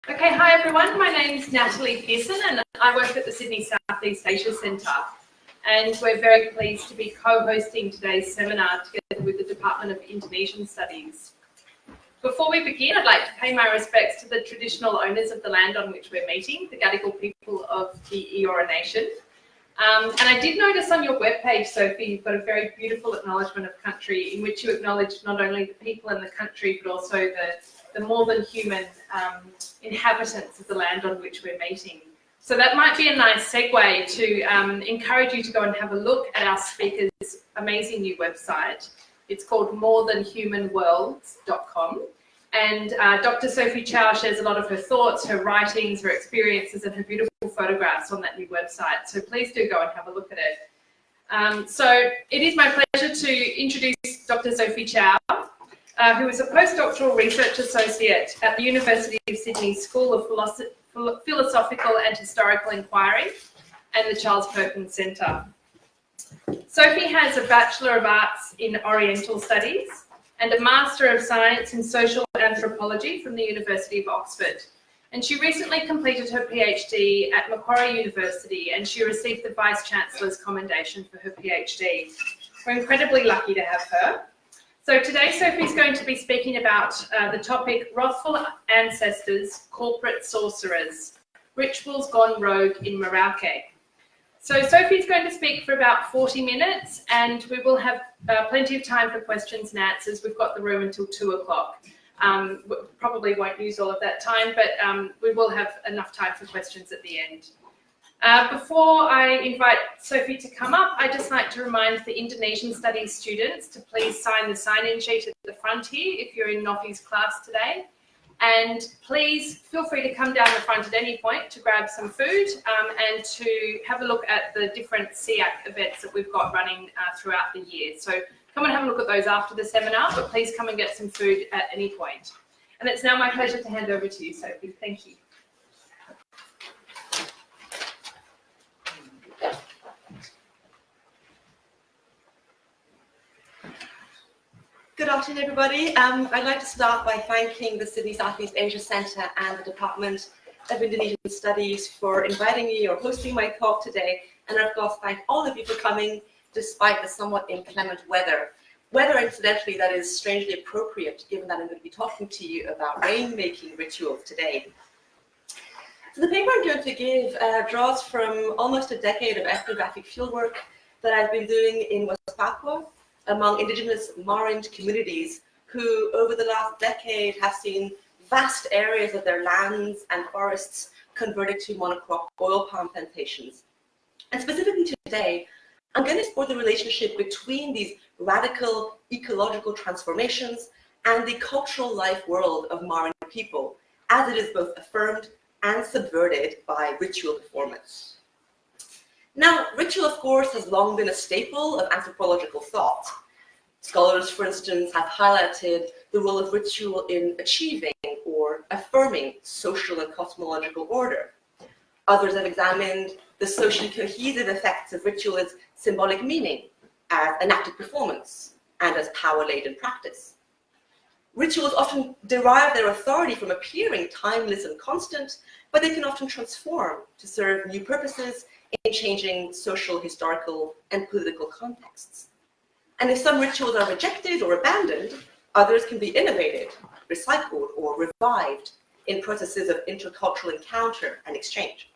Okay, hi everyone. My name's Natalie Pearson and I work at the Sydney Southeast Asia Centre, and we're very pleased to be co-hosting today's seminar together with the Department of Indonesian Studies. Before we begin, I'd like to pay my respects to the traditional owners of the land on which we're meeting, the Gadigal people of the Eora Nation. And I did notice on your webpage, Sophie, you've got a very beautiful acknowledgement of country in which you acknowledge not only the people in the country, but also the more than human inhabitants of the land on which we're meeting. So that might be a nice segue to encourage you to go and have a look at our speaker's amazing new website. It's called morethanhumanworlds.com. And Dr. Sophie Chao shares a lot of her thoughts, her writings, her experiences, and her beautiful photographs on that new website. So please do go and have a look at it. So it is my pleasure to introduce Dr. Sophie Chao, who is a postdoctoral research associate at the University of Sydney School of Philosophical and Historical Inquiry and the Charles Perkins Centre. Sophie has a Bachelor of Arts in Oriental Studies and a Master of Science in Social Anthropology from the University of Oxford. And she recently completed her PhD at Macquarie University, and she received the Vice-Chancellor's commendation for her PhD. We're incredibly lucky to have her. So today Sophie's going to be speaking about the topic Wrathful Ancestors, Corporate Sorcerers, Rituals Gone Rogue in Merauke. So Sophie's going to speak for about 40 minutes, and we will have plenty of time for questions and answers. We've got the room until 2 o'clock. We probably won't use all of that time, but we will have enough time for questions at the end. Before I invite Sophie to come up, I'd just like to remind the Indonesian Studies students to please sign the sign-in sheet at the front here if you're in Nofi's class today. And please feel free to come down the front at any point to grab some food and to have a look at the different SEAC events that we've got running throughout the year. So come and have a look at those after the seminar, but please come and get some food at any point. And it's now my pleasure to hand over to you, Sophie. Thank you. Good afternoon, everybody. I'd like to start by thanking the Sydney Southeast Asia Centre and the Department of Indonesian Studies for inviting me or hosting my talk today. And of course, thank all of you for coming despite the somewhat inclement weather. Weather, incidentally, that is strangely appropriate given that I'm going to be talking to you about rain-making rituals today. So the paper I'm going to give draws from almost a decade of ethnographic fieldwork that I've been doing in West Papua, among indigenous Marind communities who over the last decade have seen vast areas of their lands and forests converted to monocrop oil palm plantations. And specifically today, I'm going to explore the relationship between these radical ecological transformations and the cultural life world of Marind people, as it is both affirmed and subverted by ritual performance. Now, ritual, of course, has long been a staple of anthropological thought. Scholars, for instance, have highlighted the role of ritual in achieving or affirming social and cosmological order. Others have examined the socially cohesive effects of ritual as symbolic meaning, as enacted performance, and as power-laden practice. Rituals often derive their authority from appearing timeless and constant, but they can often transform to serve new purposes in changing social, historical, and political contexts. And if some rituals are rejected or abandoned, others can be innovated, recycled, or revived in processes of intercultural encounter and exchange.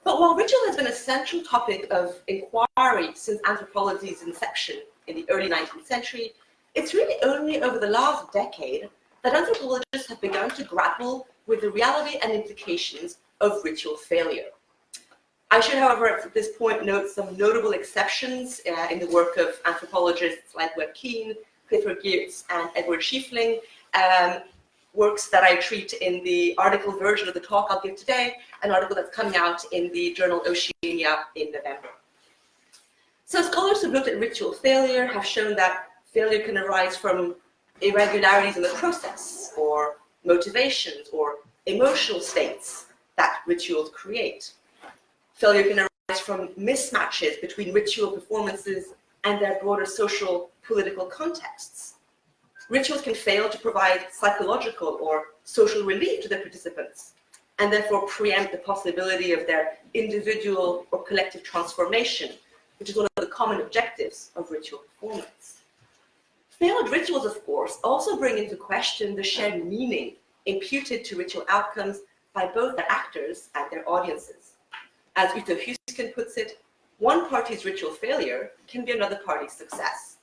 But while ritual has been a central topic of inquiry since anthropology's inception in the early 19th century, it's really only over the last decade that anthropologists have begun to grapple with the reality and implications of ritual failure. I should, however, at this point note some notable exceptions in the work of anthropologists like Webb Keane, Clifford Geertz, and Edward Schiefling, works that I treat in the article version of the talk I'll give today, an article that's coming out in the journal Oceania in November. So scholars who've looked at ritual failure have shown that failure can arise from irregularities in the process, or motivations, or emotional states that rituals create. Failure can arise from mismatches between ritual performances and their broader social, political contexts. rituals can fail to provide psychological or social relief to their participants, and therefore preempt the possibility of their individual or collective transformation, which is one of the common objectives of ritual performance. Failed rituals, of course, also bring into question the shared meaning imputed to ritual outcomes by both their actors and their audiences. As Uto Husken puts it, one party's ritual failure can be another party's success.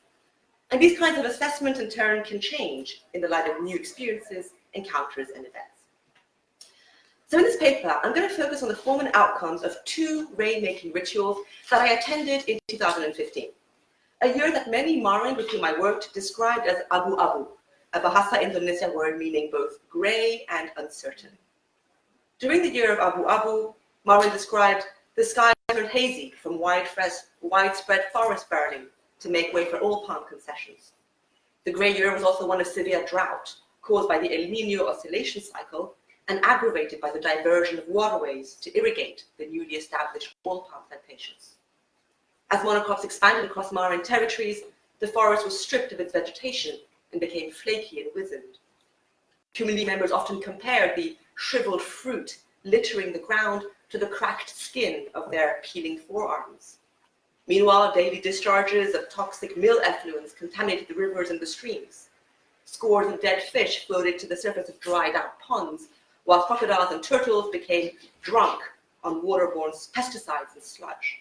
And these kinds of assessment, in turn, can change in the light of new experiences, encounters, and events. So in this paper, I'm going to focus on the form and outcomes of 2 rainmaking rituals that I attended in 2015, a year that many Marin with whom I worked described as abu-abu, a Bahasa Indonesia word meaning both grey and uncertain. During the year of abu-abu, Marin described the sky turned hazy from widespread forest burning to make way for oil palm concessions. The grey year was also one of severe drought, caused by the El Niño oscillation cycle and aggravated by the diversion of waterways to irrigate the newly established oil palm plantations. As monocrops expanded across Marin territories, the forest was stripped of its vegetation and became flaky and wizened. Community members often compared the shriveled fruit littering the ground to the cracked skin of their peeling forearms. Meanwhile, daily discharges of toxic mill effluents contaminated the rivers and the streams. Scores of dead fish floated to the surface of dried out ponds, while crocodiles and turtles became drunk on waterborne pesticides and sludge.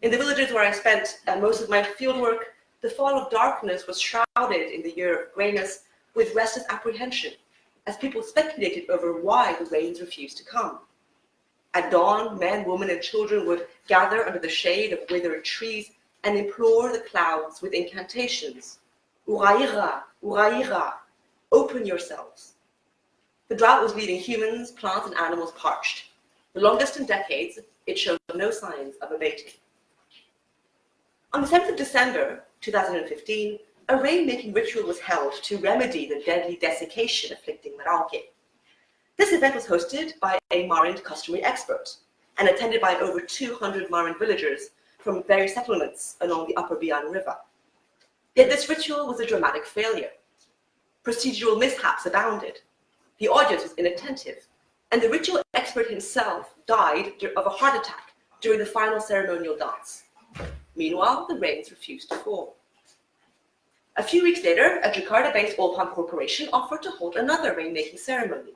In the villages where I spent most of my fieldwork, the fall of darkness was shrouded in the year of greyness with restless apprehension, as people speculated over why the rains refused to come. At dawn, men, women, and children would gather under the shade of withered trees and implore the clouds with incantations. Uraira, uraira, open yourselves. The drought was leaving humans, plants, and animals parched. The longest in decades, it showed no signs of abating. On the 7th of December 2015, a rain-making ritual was held to remedy the deadly desiccation afflicting Merauke. This event was hosted by a Marin customary expert and attended by over 200 Marin villagers from various settlements along the upper Bian River. Yet this ritual was a dramatic failure. Procedural mishaps abounded. The audience was inattentive, and the ritual expert himself died of a heart attack during the final ceremonial dance. Meanwhile, the rains refused to fall. A few weeks later, a Jakarta-based oil palm corporation offered to hold another rainmaking ceremony.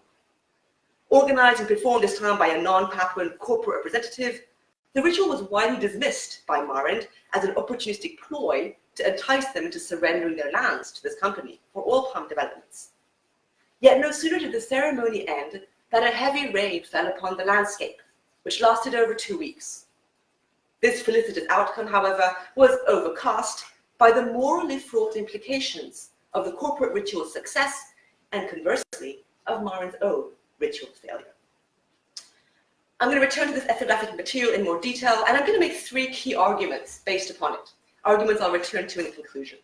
Organized and performed this time by a non-Papuan corporate representative, the ritual was widely dismissed by Marin as an opportunistic ploy to entice them into surrendering their lands to this company for oil palm developments. Yet no sooner did the ceremony end than a heavy rain fell upon the landscape, which lasted over 2 weeks. This felicitous outcome, however, was overcast by the morally fraught implications of the corporate ritual's success and, conversely, of Marin's own ritual failure. I'm going to return to this ethnographic material in more detail, and I'm going to make 3 key arguments based upon it, arguments I'll return to in the conclusion.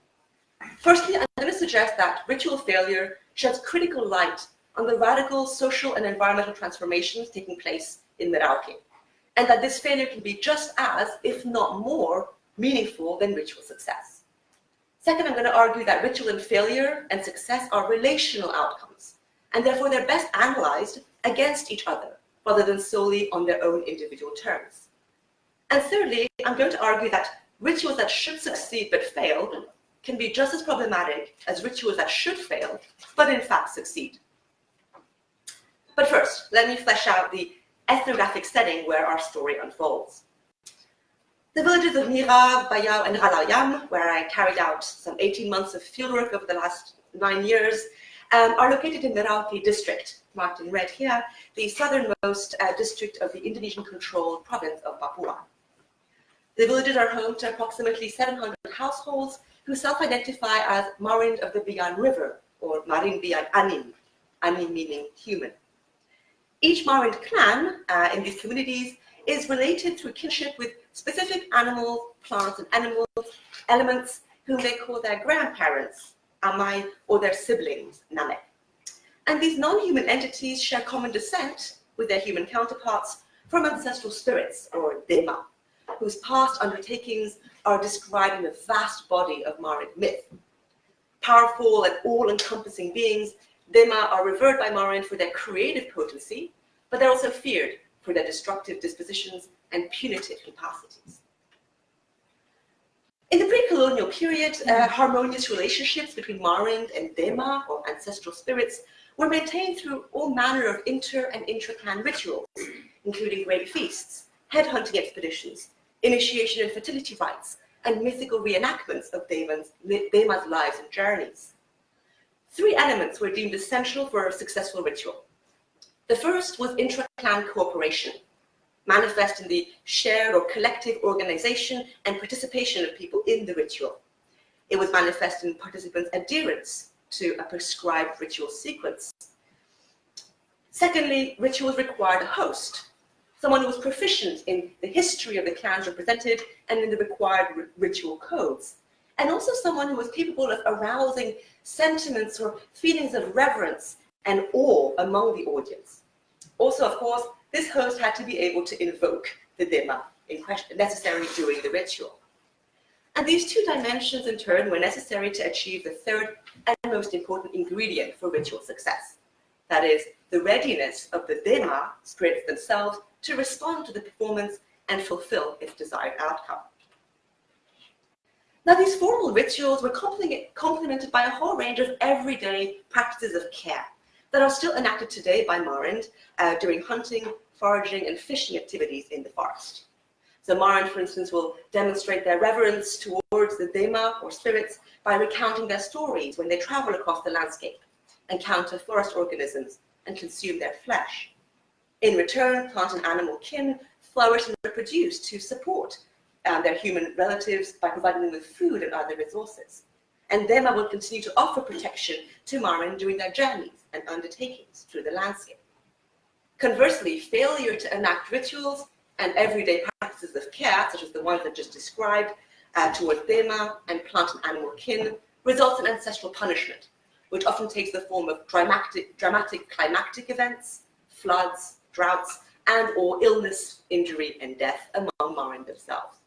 Firstly, I'm going to suggest that ritual failure sheds critical light on the radical social and environmental transformations taking place in Merauke, and that this failure can be just as, if not more, meaningful than ritual success. Second, I'm going to argue that ritual and failure and success are relational outcomes, and therefore they're best analyzed against each other, rather than solely on their own individual terms. And thirdly, I'm going to argue that rituals that should succeed but fail can be just as problematic as rituals that should fail, but in fact succeed. But first, let me flesh out the ethnographic setting where our story unfolds. The villages of Mira, Bayau, and Ralayam, where I carried out some 18 months of fieldwork over the last 9 years, are located in Merauke district, marked in red here, the southernmost district of the Indonesian-controlled province of Papua. The villages are home to approximately 700 households who self-identify as Marin of the Bian River, or Marin Bian Anim, Anim meaning human. Each Marin clan in these communities is related through kinship with specific animals, plants, and elements whom they call their grandparents, Amai, or their siblings, Namek. And these non-human entities share common descent with their human counterparts from ancestral spirits, or Dema, whose past undertakings are described in a vast body of Marin myth. Powerful and all-encompassing beings, Dema are revered by Marin for their creative potency, but they're also feared for their destructive dispositions and punitive capacities. In the pre-colonial period, harmonious relationships between Marind and Dema, or ancestral spirits, were maintained through all manner of inter- and intra-clan rituals, including great feasts, headhunting expeditions, initiation and fertility rites, and mythical reenactments of Dema's lives and journeys. Three elements were deemed essential for a successful ritual. The first was intra-clan cooperation, manifest in the shared or collective organization and participation of people in the ritual. It was manifest in participants' adherence to a prescribed ritual sequence. Secondly, rituals required a host, someone who was proficient in the history of the clans represented and in the required ritual codes, and also someone who was capable of arousing sentiments or feelings of reverence and awe among the audience. Also, of course, this host had to be able to invoke the Dema in question, necessary during the ritual. And these two dimensions, in turn, were necessary to achieve the third and most important ingredient for ritual success. That is, the readiness of the Dema, spirits themselves, to respond to the performance and fulfill its desired outcome. Now, these formal rituals were complemented by a whole range of everyday practices of care that are still enacted today by Marind during hunting, foraging, and fishing activities in the forest. So Marind, for instance, will demonstrate their reverence towards the Dema, or spirits, by recounting their stories when they travel across the landscape, encounter forest organisms, and consume their flesh. In return, plant and animal kin flourish and reproduce to support their human relatives by providing them with food and other resources. And Dema will continue to offer protection to Marind during their journeys and undertakings through the landscape. Conversely, failure to enact rituals and everyday practices of care, such as the ones I just described, towards Dema and plant and animal kin, results in ancestral punishment, which often takes the form of dramatic climactic events, floods, droughts, and or illness, injury, and death among Marind themselves.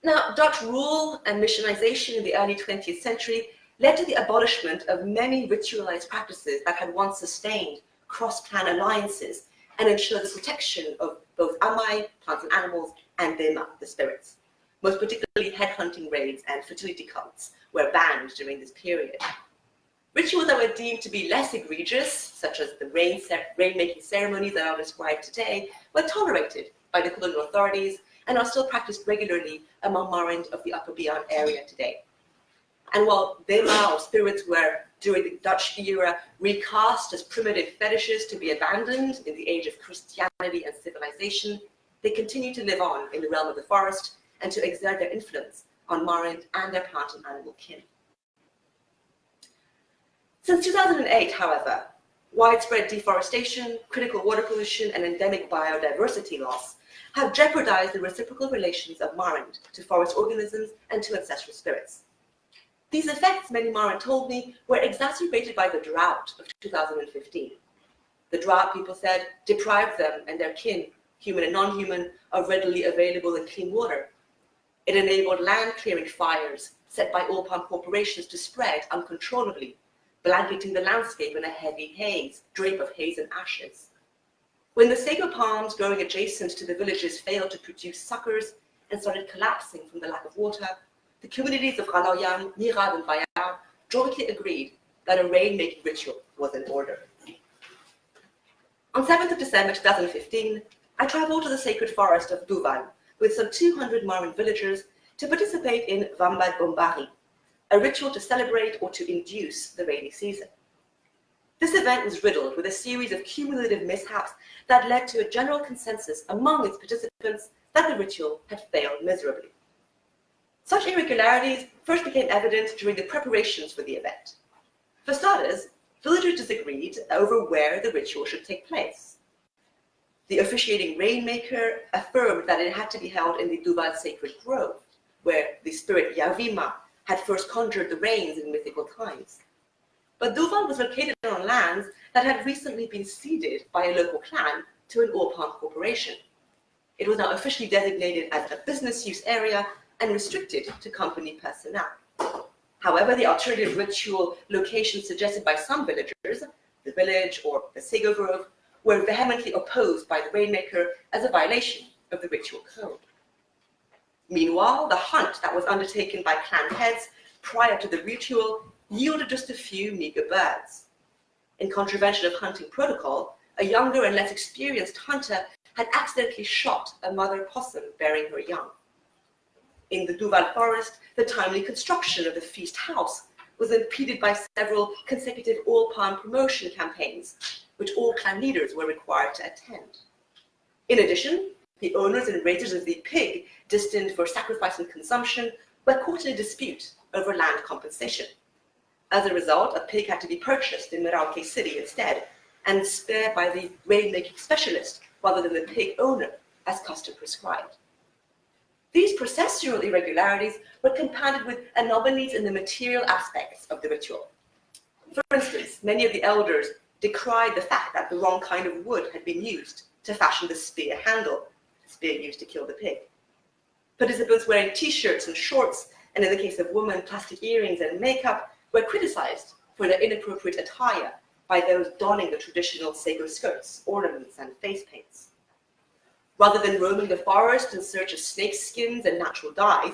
Now, Dutch rule and missionization in the early 20th century led to the abolishment of many ritualized practices that had once sustained cross-clan alliances and ensured the protection of both Amai, plants and animals, and Dema, the spirits. Most particularly, headhunting raids and fertility cults were banned during this period. Rituals that were deemed to be less egregious, such as the rain-making ceremonies that I'll describe today, were tolerated by the colonial authorities and are still practiced regularly among Marind of the Upper Bian area today. And while Dema, or spirits, were during the Dutch era recast as primitive fetishes to be abandoned in the age of Christianity and civilization, they continue to live on in the realm of the forest and to exert their influence on Marind and their plant and animal kin. Since 2008, however, widespread deforestation, critical water pollution, and endemic biodiversity loss have jeopardized the reciprocal relations of Marind to forest organisms and to ancestral spirits. These effects, many Marind told me, were exacerbated by the drought of 2015. The drought, people said, deprived them and their kin, human and non-human, of readily available and clean water. It enabled land-clearing fires set by oil palm corporations to spread uncontrollably, blanketing the landscape in a heavy haze, drape of haze and ashes. When the sago palms growing adjacent to the villages failed to produce suckers and started collapsing from the lack of water, the communities of Raloyan, Nirab, and Bayar jointly agreed that a rain-making ritual was in order. On 7th of December 2015, I traveled to the sacred forest of Duvan with some 200 Marind villagers to participate in Vambad Bombari, a ritual to celebrate or to induce the rainy season. This event was riddled with a series of cumulative mishaps that led to a general consensus among its participants that the ritual had failed miserably. Such irregularities first became evident during the preparations for the event. For starters, villagers disagreed over where the ritual should take place. The officiating rainmaker affirmed that it had to be held in the Duvan sacred grove, where the spirit Yavima had first conjured the rains in mythical times. But Duvan was located on lands that had recently been ceded by a local clan to an oil palm corporation. It was now officially designated as a business use area and restricted to company personnel. However, the alternative ritual locations suggested by some villagers, the village or the Sego Grove, were vehemently opposed by the rainmaker as a violation of the ritual code. Meanwhile, the hunt that was undertaken by clan heads prior to the ritual yielded just a few meager birds. In contravention of hunting protocol, a younger and less experienced hunter had accidentally shot a mother possum bearing her young. In the Duval forest, the timely construction of the feast house was impeded by several consecutive oil palm promotion campaigns, which all clan leaders were required to attend. In addition, the owners and raisers of the pig destined for sacrifice and consumption were caught in a dispute over land compensation. As a result, a pig had to be purchased in Merauke city instead, and spared by the rainmaking specialist rather than the pig owner, as custom prescribed. These processual irregularities were compounded with anomalies in the material aspects of the ritual. For instance, many of the elders decried the fact that the wrong kind of wood had been used to fashion the spear handle, the spear used to kill the pig. Participants wearing t-shirts and shorts, and in the case of women, plastic earrings and makeup, were criticized for their inappropriate attire by those donning the traditional Sego skirts, ornaments, and face paints. Rather than roaming the forest in search of snake skins and natural dyes,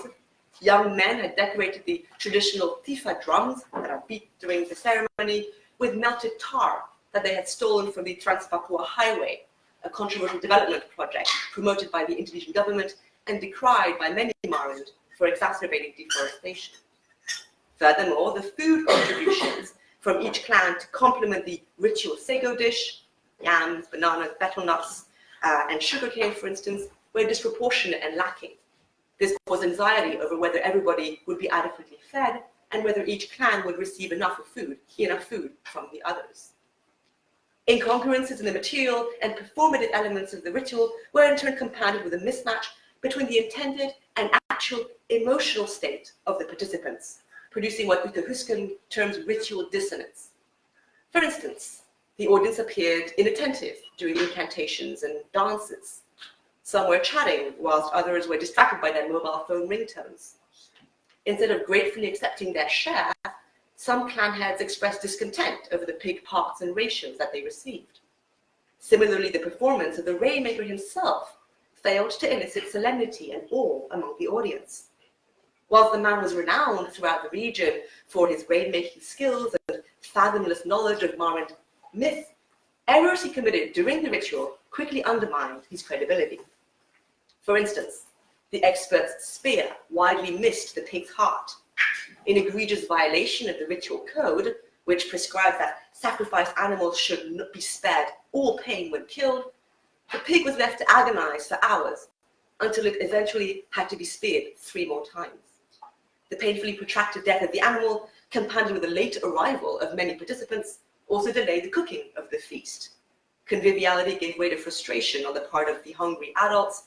young men had decorated the traditional tifa drums that are beat during the ceremony with melted tar that they had stolen from the Trans-Papua Highway, a controversial development project promoted by the Indonesian government and decried by many Marund for exacerbating deforestation. Furthermore, the food contributions from each clan to complement the ritual Sego dish, yams, bananas, betel nuts, and sugarcane, for instance, were disproportionate and lacking. This caused anxiety over whether everybody would be adequately fed and whether each clan would receive enough food from the others. Incongruences in the material and performative elements of the ritual were in turn compounded with a mismatch between the intended and actual emotional state of the participants, producing what Uta Husken terms ritual dissonance. For instance, the audience appeared inattentive during incantations and dances. Some were chatting, whilst others were distracted by their mobile phone ringtones. Instead of gratefully accepting their share, some clan heads expressed discontent over the pig parts and ratios that they received. Similarly, the performance of the rainmaker himself failed to elicit solemnity and awe among the audience. Whilst the man was renowned throughout the region for his rainmaking skills and fathomless knowledge of Marund myth, errors he committed during the ritual quickly undermined his credibility. For instance, the expert's spear widely missed the pig's heart, in egregious violation of the ritual code, which prescribes that sacrificed animals should not be spared all pain when killed. The pig was left to agonize for hours until it eventually had to be speared 3 more times. The painfully protracted death of the animal, compounded with the late arrival of many participants, also delayed the cooking of the feast. Conviviality gave way to frustration on the part of the hungry adults,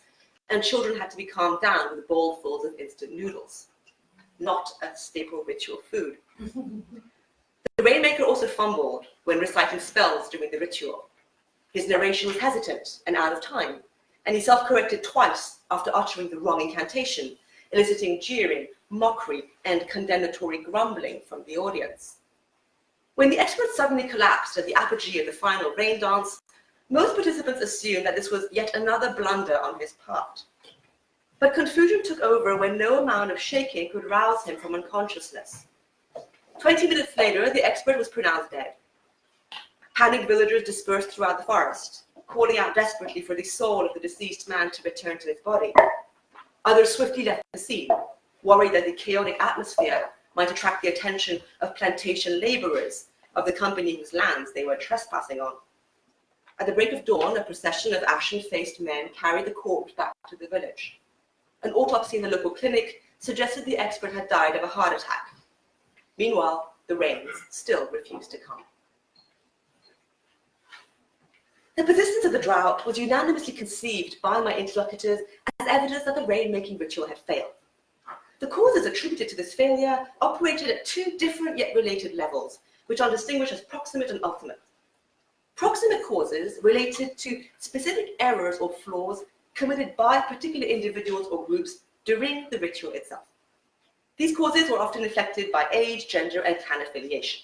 and children had to be calmed down with bowlfuls of instant noodles. Not a staple ritual food. The rainmaker also fumbled when reciting spells during the ritual. His narration was hesitant and out of time, and he self-corrected twice after uttering the wrong incantation, eliciting jeering, mockery, and condemnatory grumbling from the audience. When the expert suddenly collapsed at the apogee of the final rain dance, most participants assumed that this was yet another blunder on his part. But confusion took over when no amount of shaking could rouse him from unconsciousness. 20 minutes later, the expert was pronounced dead. Panicked villagers dispersed throughout the forest, calling out desperately for the soul of the deceased man to return to his body. Others swiftly left the scene, worried that the chaotic atmosphere might attract the attention of plantation laborers of the company whose lands they were trespassing on. At the break of dawn, a procession of ashen-faced men carried the corpse back to the village. An autopsy in the local clinic suggested the expert had died of a heart attack. Meanwhile, the rains still refused to come. The persistence of the drought was unanimously conceived by my interlocutors as evidence that the rain-making ritual had failed. The causes attributed to this failure operated at 2 different yet related levels, which are distinguished as proximate and ultimate. Proximate causes related to specific errors or flaws committed by particular individuals or groups during the ritual itself. These causes were often reflected by age, gender, and clan affiliation.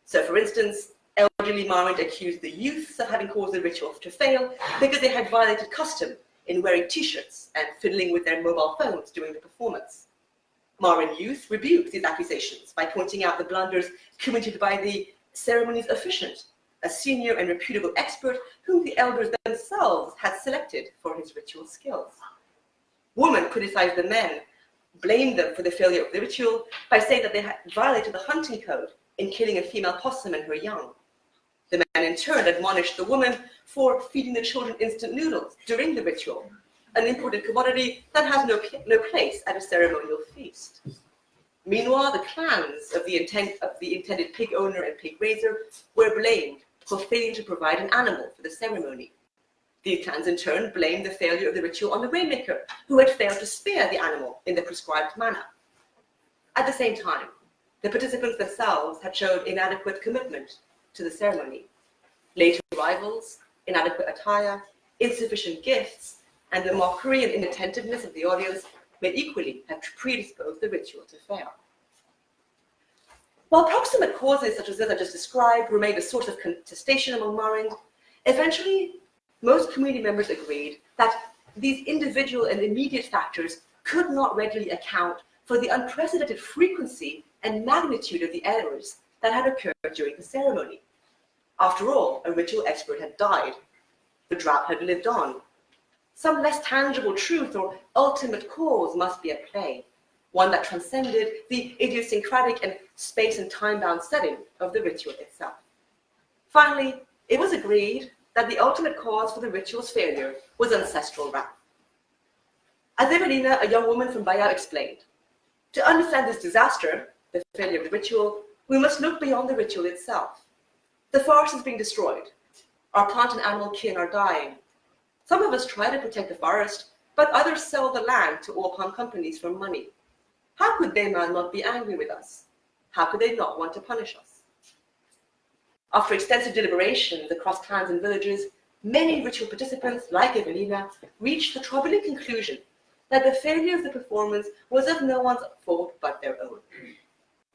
So, for instance, elderly Marin accused the youths of having caused the ritual to fail because they had violated custom in wearing t-shirts and fiddling with their mobile phones during the performance. Marin youth rebuked these accusations by pointing out the blunders committed by the ceremonies officiant, a senior and reputable expert whom the elders themselves had selected for his ritual skills. Women criticized the men, blamed them for the failure of the ritual by saying that they had violated the hunting code in killing a female possum and her young. The men in turn admonished the woman for feeding the children instant noodles during the ritual, an imported commodity that has no place at a ceremonial feast. Meanwhile, the clans of the intended pig owner and pig raiser were blamed for failing to provide an animal for the ceremony. These clans in turn blamed the failure of the ritual on the rainmaker, who had failed to spare the animal in the prescribed manner. At the same time, the participants themselves had shown inadequate commitment to the ceremony. Late arrivals, inadequate attire, insufficient gifts, and the mockery and inattentiveness of the audience may equally have predisposed the ritual to fail. While proximate causes such as those I just described remained a source of contestation among Marin, eventually most community members agreed that these individual and immediate factors could not readily account for the unprecedented frequency and magnitude of the errors that had occurred during the ceremony. After all, a ritual expert had died. The drought had lived on. Some less tangible truth or ultimate cause must be at play, one that transcended the idiosyncratic and space and time-bound setting of the ritual itself. Finally, it was agreed that the ultimate cause for the ritual's failure was ancestral wrath. As Evelina, a young woman from Bahia, explained, to understand this disaster, the failure of the ritual, we must look beyond the ritual itself. The forest is being destroyed. Our plant and animal kin are dying. Some of us try to protect the forest, but others sell the land to oil palm companies for money. How could they not be angry with us? How could they not want to punish us? After extensive deliberations across clans and villages, many ritual participants, like Evelina, reached the troubling conclusion that the failure of the performance was of no one's fault but their own.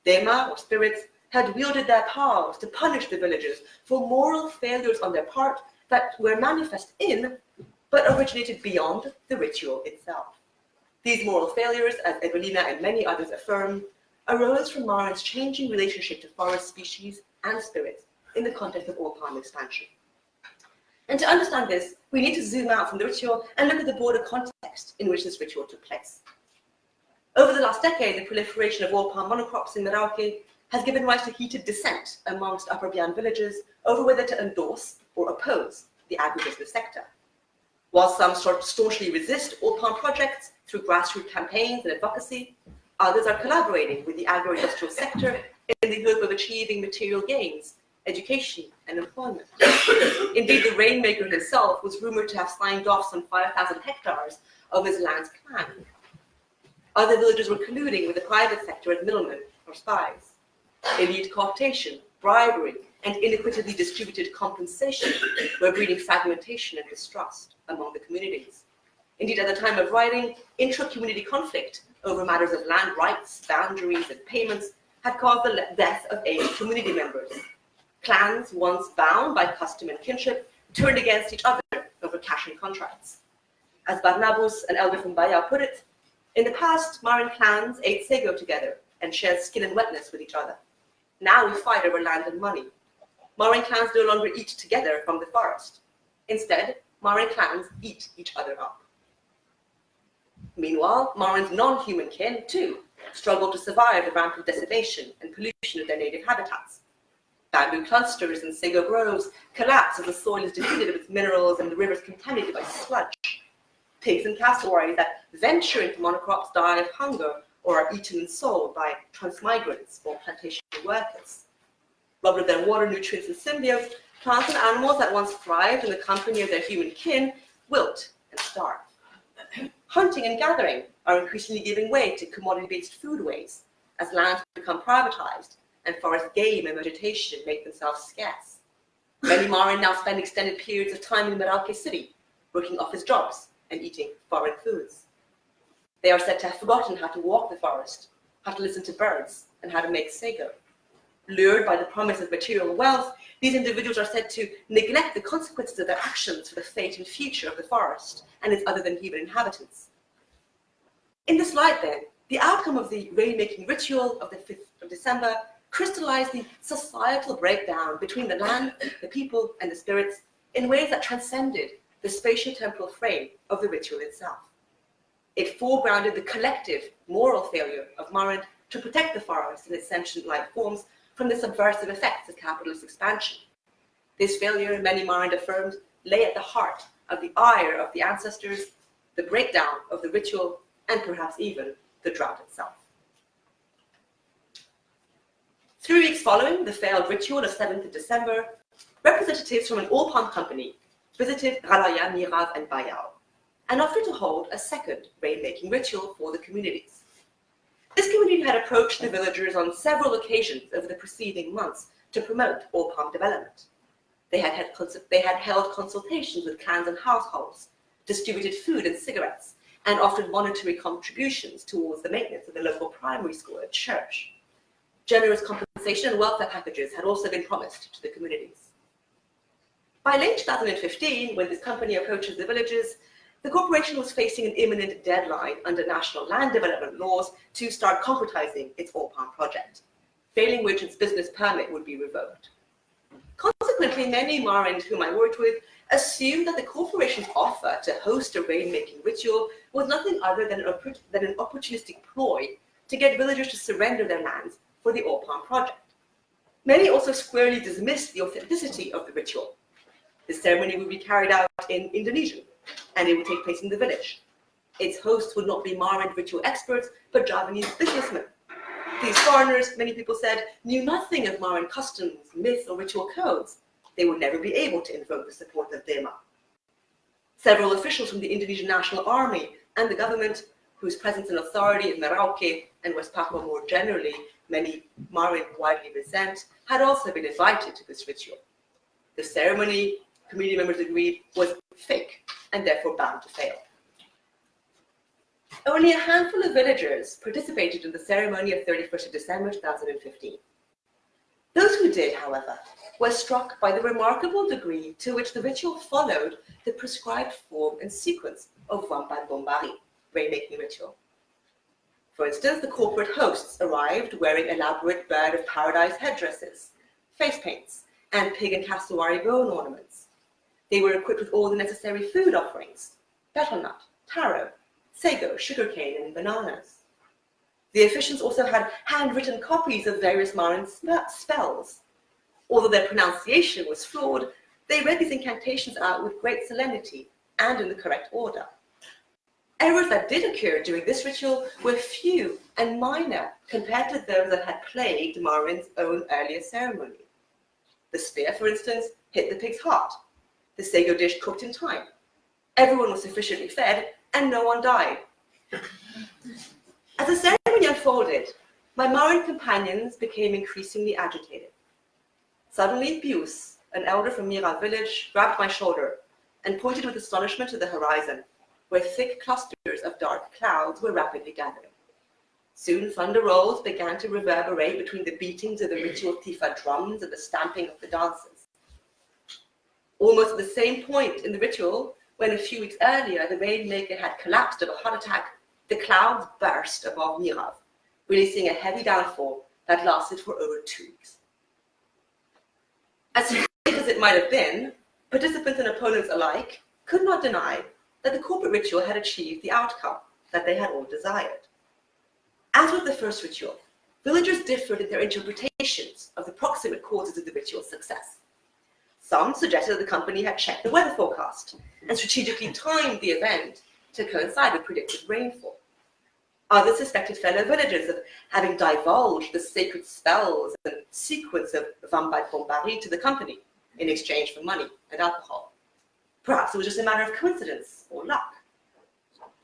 Dema, or spirits, had wielded their powers to punish the villagers for moral failures on their part that were manifest in, but originated beyond, the ritual itself. These moral failures, as Evelina and many others affirm, arose from Marin's changing relationship to forest species and spirits in the context of oil palm expansion. And to understand this, we need to zoom out from the ritual and look at the broader context in which this ritual took place. Over the last decade, the proliferation of oil palm monocrops in Merauke has given rise to heated dissent amongst Upper Bian villages over whether to endorse or oppose the agribusiness sector. While some staunchly resist oil palm projects through grassroots campaigns and advocacy, others are collaborating with the agro-industrial sector in the hope of achieving material gains, education, and employment. Indeed, the rainmaker himself was rumored to have signed off some 5,000 hectares of his land's plan. Other villagers were colluding with the private sector as middlemen or spies. Elite cooptation, bribery, and inequitably distributed compensation were breeding fragmentation and distrust among the communities. Indeed, at the time of writing, intra-community conflict over matters of land rights, boundaries, and payments had caused the death of 8 community members. Clans, once bound by custom and kinship, turned against each other over cash and contracts. As Barnabas, an elder from Bahia, put it, in the past, Marin clans ate sago together and shared skin and wetness with each other. Now we fight over land and money. Marin clans no longer eat together from the forest. Instead, Marin clans eat each other up. Meanwhile, Marin's non-human kin, too, struggle to survive the rampant decimation and pollution of their native habitats. Bamboo clusters and sago groves collapse as the soil is depleted of its minerals and the rivers contaminated by sludge. Pigs and cassowaries that venture into monocrops die of hunger or are eaten and sold by transmigrants or plantation workers. Rather than water, nutrients, and symbiotes, plants and animals that once thrived in the company of their human kin wilt and starve. Hunting and gathering are increasingly giving way to commodity-based foodways as lands become privatized and forest game and vegetation make themselves scarce. Many Marin now spend extended periods of time in Merauke city, working office jobs and eating foreign foods. They are said to have forgotten how to walk the forest how to listen to birds, and how to make sago. Lured by the promise of material wealth, these individuals are said to neglect the consequences of their actions for the fate and future of the forest and its other than human inhabitants. In this light, then, the outcome of the rainmaking ritual of the 5th of December crystallized the societal breakdown between the land, the people, and the spirits in ways that transcended the spatio-temporal frame of the ritual itself. It foregrounded the collective moral failure of Marand to protect the forest and its sentient life forms from the subversive effects of capitalist expansion. This failure, many Marand affirmed, lay at the heart of the ire of the ancestors, the breakdown of the ritual, and perhaps even the drought itself. 3 weeks following the failed ritual of 7th of December, representatives from an oil palm company visited Ralaya, Mirav, and Bayao, and offered to hold a second rainmaking ritual for the communities. This community had approached the villagers on several occasions over the preceding months to promote oil palm development. They had held consultations with clans and households, distributed food and cigarettes, and offered monetary contributions towards the maintenance of the local primary school and church. Generous compensation and welfare packages had also been promised to the communities. By late 2015, when this company approaches the villages, the corporation was facing an imminent deadline under national land development laws to start concretizing its oil palm project, failing which its business permit would be revoked. Consequently, many Marand whom I worked with assumed that the corporation's offer to host a rainmaking ritual was nothing other than an opportunistic ploy to get villagers to surrender their lands for the oil palm project. Many also squarely dismissed the authenticity of the ritual. The ceremony would be carried out in Indonesian, and it would take place in the village. Its hosts would not be Marand ritual experts, but Javanese businessmen. These foreigners, many people said, knew nothing of Marand customs, myths, or ritual codes. They would never be able to invoke the support of Dema. Several officials from the Indonesian National Army and the government, whose presence and authority in Merauke and West Papua more generally, many Marand widely resent, had also been invited to this ritual. The ceremony, community members agreed, was fake and therefore bound to fail. Only a handful of villagers participated in the ceremony of 31st of December 2015. Those who did, however, were struck by the remarkable degree to which the ritual followed the prescribed form and sequence of Wampan Bombari, rainmaking ritual. For instance, the corporate hosts arrived wearing elaborate bird of paradise headdresses, face paints, and pig and cassowary bone ornaments. They were equipped with all the necessary food offerings: betel nut, taro, sago, sugarcane, and bananas. The officiants also had handwritten copies of various Marand spells. Although their pronunciation was flawed, they read these incantations out with great solemnity and in the correct order. Errors that did occur during this ritual were few and minor compared to those that had plagued Marand's own earlier ceremony. The spear, for instance, hit the pig's heart. The sago dish cooked in time. Everyone was sufficiently fed, and no one died. As the ceremony unfolded, my Marand companions became increasingly agitated. Suddenly, Pius, an elder from Mira village, grabbed my shoulder and pointed with astonishment to the horizon, where thick clusters of dark clouds were rapidly gathering. Soon, thunder rolls began to reverberate between the beatings of the ritual tifa drums and the stamping of the dancers. Almost at the same point in the ritual, when a few weeks earlier the rainmaker had collapsed of a heart attack, the clouds burst above Mirav, releasing a heavy downfall that lasted for over 2 weeks. As tragic as it might have been, participants and opponents alike could not deny that the corporate ritual had achieved the outcome that they had all desired. As with the first ritual, villagers differed in their interpretations of the proximate causes of the ritual's success. Some suggested that the company had checked the weather forecast and strategically timed the event to coincide with predicted rainfall. Others suspected fellow villagers of having divulged the sacred spells and sequence of Wampan Bombari to the company in exchange for money and alcohol. Perhaps it was just a matter of coincidence or luck.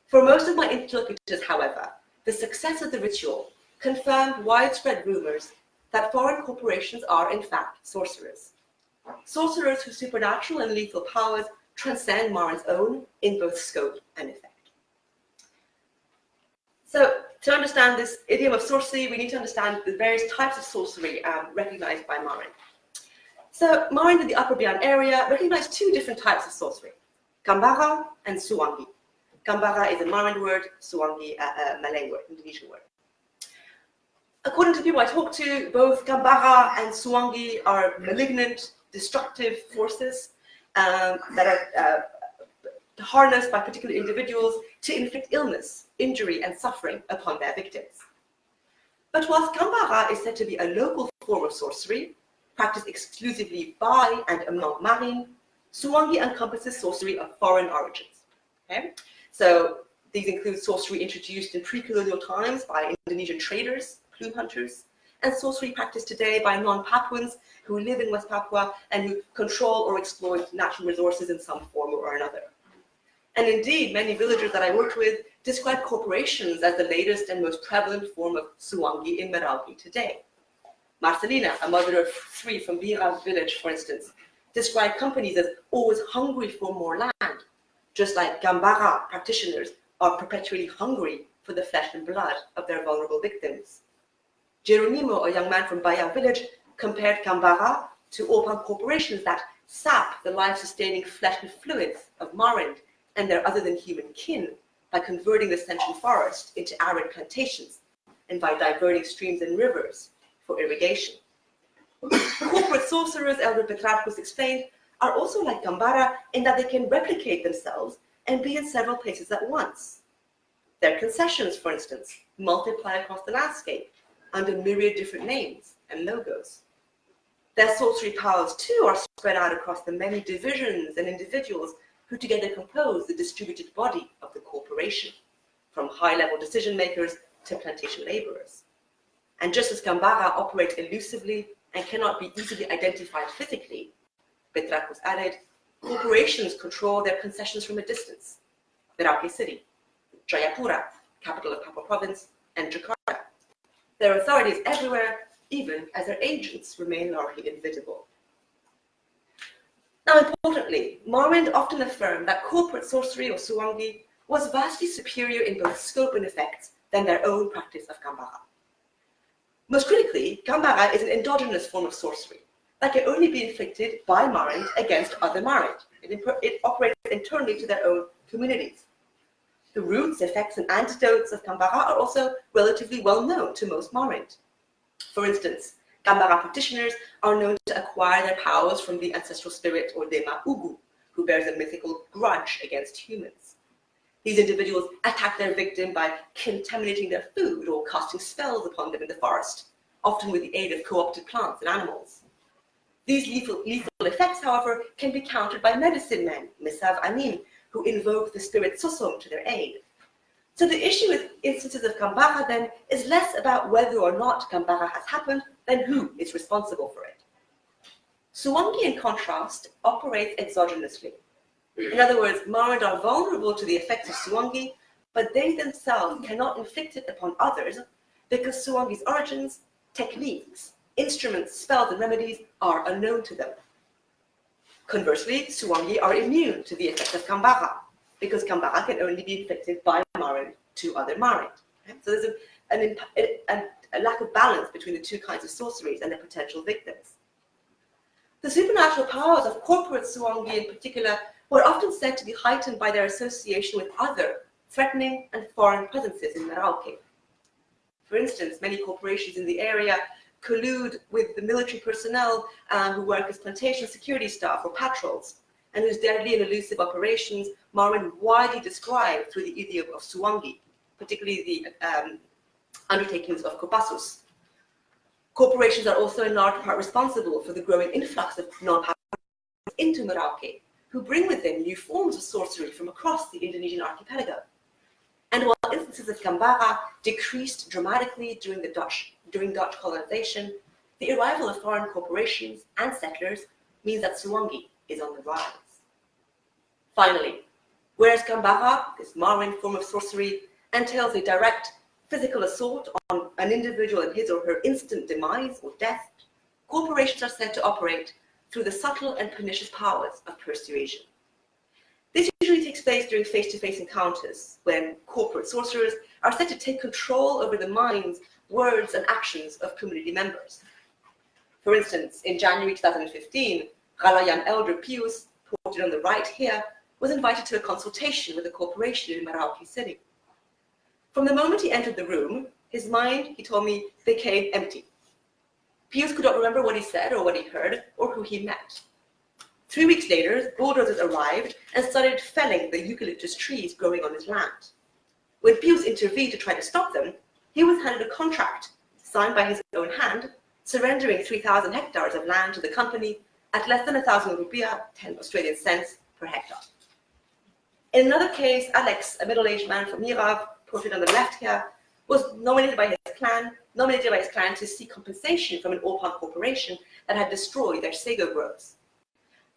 For most of my interlocutors, however, the success of the ritual confirmed widespread rumors that foreign corporations are in fact sorcerers. Sorcerers whose supernatural and lethal powers transcend Marand's own in both scope and effect. So to understand this idiom of sorcery, we need to understand the various types of sorcery recognized by Marin. So Marin in the Upper Bian area recognized two different types of sorcery, Kumbhaka and Suwangi. Kumbhaka is a Marin word, Suwangi a Malay word, Indonesian word. According to people I talked to, both Kumbhaka and Suwangi are malignant, destructive forces that are harnessed by particular individuals to inflict illness, injury, and suffering upon their victims. But whilst Kumbhaka is said to be a local form of sorcery, practiced exclusively by and among Marin, Suwangi encompasses sorcery of foreign origins. Okay? So these include sorcery introduced in pre-colonial times by Indonesian traders, plume hunters, and sorcery practiced today by non-Papuans who live in West Papua and who control or exploit natural resources in some form or another. And indeed, many villagers that I worked with describe corporations as the latest and most prevalent form of Suwangi in Merauke today. Marcelina, a mother of three from Bira village, for instance, described companies as always hungry for more land, just like Kumbhaka practitioners are perpetually hungry for the flesh and blood of their vulnerable victims. Geronimo, a young man from Baya village, compared Kumbhaka to open corporations that sap the life-sustaining flesh and fluids of Marin and their other-than-human kin by converting the central forest into arid plantations and by diverting streams and rivers for irrigation. Corporate sorcerers, Elder Petrarcus explained, are also like Kumbhaka in that they can replicate themselves and be in several places at once. Their concessions, for instance, multiply across the landscape under myriad different names and logos. Their sorcery powers, too, are spread out across the many divisions and individuals who together compose the distributed body of the corporation, from high-level decision makers to plantation laborers. And just as Kumbhaka operates elusively and cannot be easily identified physically, Petrarcus added, corporations control their concessions from a distance. Merauke City, Jayapura, capital of Papua province, and Jakarta. Their authority is everywhere, even as their agents remain largely invisible. Now, importantly, Marin often affirmed that corporate sorcery, or Suwangi, was vastly superior in both scope and effects than their own practice of Kumbhaka. Most critically, Kumbhaka is an endogenous form of sorcery that can only be inflicted by Marin against other Marin. It operates internally to their own communities. The roots, effects, and antidotes of Kumbhaka are also relatively well known to most Marin. For instance, Kumbhaka practitioners are known to acquire their powers from the ancestral spirit or Dema Ugu, who bears a mythical grudge against humans. These individuals attack their victim by contaminating their food or casting spells upon them in the forest, often with the aid of co-opted plants and animals. These lethal effects, however, can be countered by medicine men, Misav Anim, who invoke the spirit Sosom to their aid. So the issue with instances of Kumbhaka then is less about whether or not Kumbhaka has happened than who is responsible for it. Suwangi, in contrast, operates exogenously. In other words, Marin are vulnerable to the effects of Suwangi, but they themselves cannot inflict it upon others because Suwangi's origins, techniques, instruments, spells, and remedies are unknown to them. Conversely, Suwangi are immune to the effects of Kumbhaka because Kumbhaka can only be inflicted by Marin to other Marin. So there's a lack of balance between the two kinds of sorceries and their potential victims. The supernatural powers of corporate Suwangi in particular were often said to be heightened by their association with other threatening and foreign presences in Merauke. For instance, many corporations in the area collude with the military personnel who work as plantation security staff or patrols, and whose deadly and elusive operations Marin widely described through the idiom of Suwangi, particularly the undertakings of Kopassus. Corporations are also in large part responsible for the growing influx of non-Papuans into Merauke, who bring with them new forms of sorcery from across the Indonesian archipelago. And while instances of Kumbhaka decreased dramatically during Dutch colonization, the arrival of foreign corporations and settlers means that Suwangi is on the rise. Finally, whereas Kumbhaka, this Marin form of sorcery, entails a direct physical assault on an individual in his or her instant demise or death, corporations are said to operate through the subtle and pernicious powers of persuasion. This usually takes place during face-to-face encounters when corporate sorcerers are said to take control over the minds, words, and actions of community members. For instance, in January 2015, Ralayam elder Pius, portrayed on the right here, was invited to a consultation with a corporation in Merauke city. From the moment he entered the room, his mind, he told me, became empty. Pius could not remember what he said or what he heard or who he met. 3 weeks later, bulldozers arrived and started felling the eucalyptus trees growing on his land. When Pius intervened to try to stop them, he was handed a contract signed by his own hand, surrendering 3,000 hectares of land to the company at less than 1,000 rupiah, 10 Australian cents per hectare. In another case, Alex, a middle-aged man from Mirav, portrayed on the left here, was nominated by his clan to seek compensation from an Orpan corporation that had destroyed their sago groves.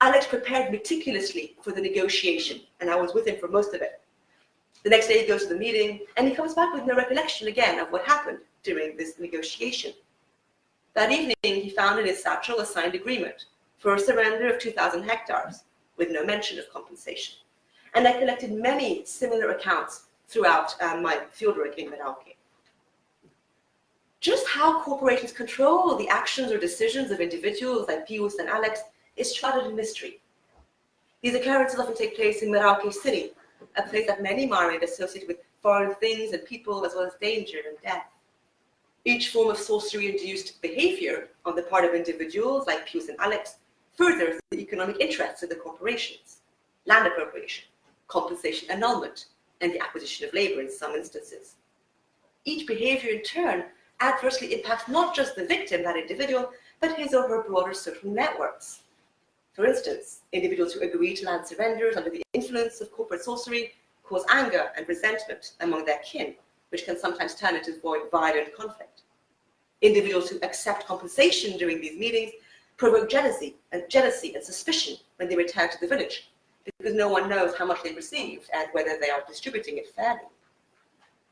Alex prepared meticulously for the negotiation, and I was with him for most of it. The next day he goes to the meeting, and he comes back with no recollection again of what happened during this negotiation. That evening, he found in his satchel a signed agreement for a surrender of 2,000 hectares, with no mention of compensation. And I collected many similar accounts throughout my fieldwork in Merauke. Just how corporations control the actions or decisions of individuals like Pius and Alex is shrouded in mystery. These occurrences often take place in Merauke city, a place that many Marians associate with foreign things and people, as well as danger and death. Each form of sorcery-induced behavior on the part of individuals like Pius and Alex furthers the economic interests of the corporations: land appropriation, compensation annulment, and the acquisition of labor in some instances. Each behavior in turn adversely impacts not just the victim, that individual, but his or her broader social networks. For instance, individuals who agree to land surrenders under the influence of corporate sorcery cause anger and resentment among their kin, which can sometimes turn into violent conflict. Individuals who accept compensation during these meetings provoke jealousy and suspicion when they return to the village, because no one knows how much they received and whether they are distributing it fairly.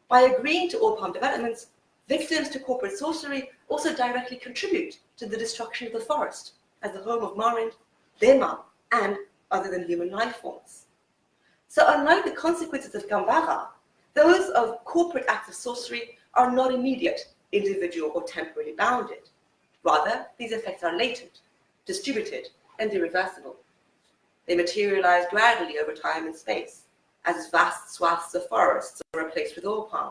By agreeing to Orpan developments, victims to corporate sorcery also directly contribute to the destruction of the forest as the home of Marind, Dema, and other than human life forms. So unlike the consequences of Kumbhaka, those of corporate acts of sorcery are not immediate, individual, or temporarily bounded. Rather, these effects are latent, distributed, and irreversible. They materialize gradually over time and space, as vast swaths of forests are replaced with Orpan.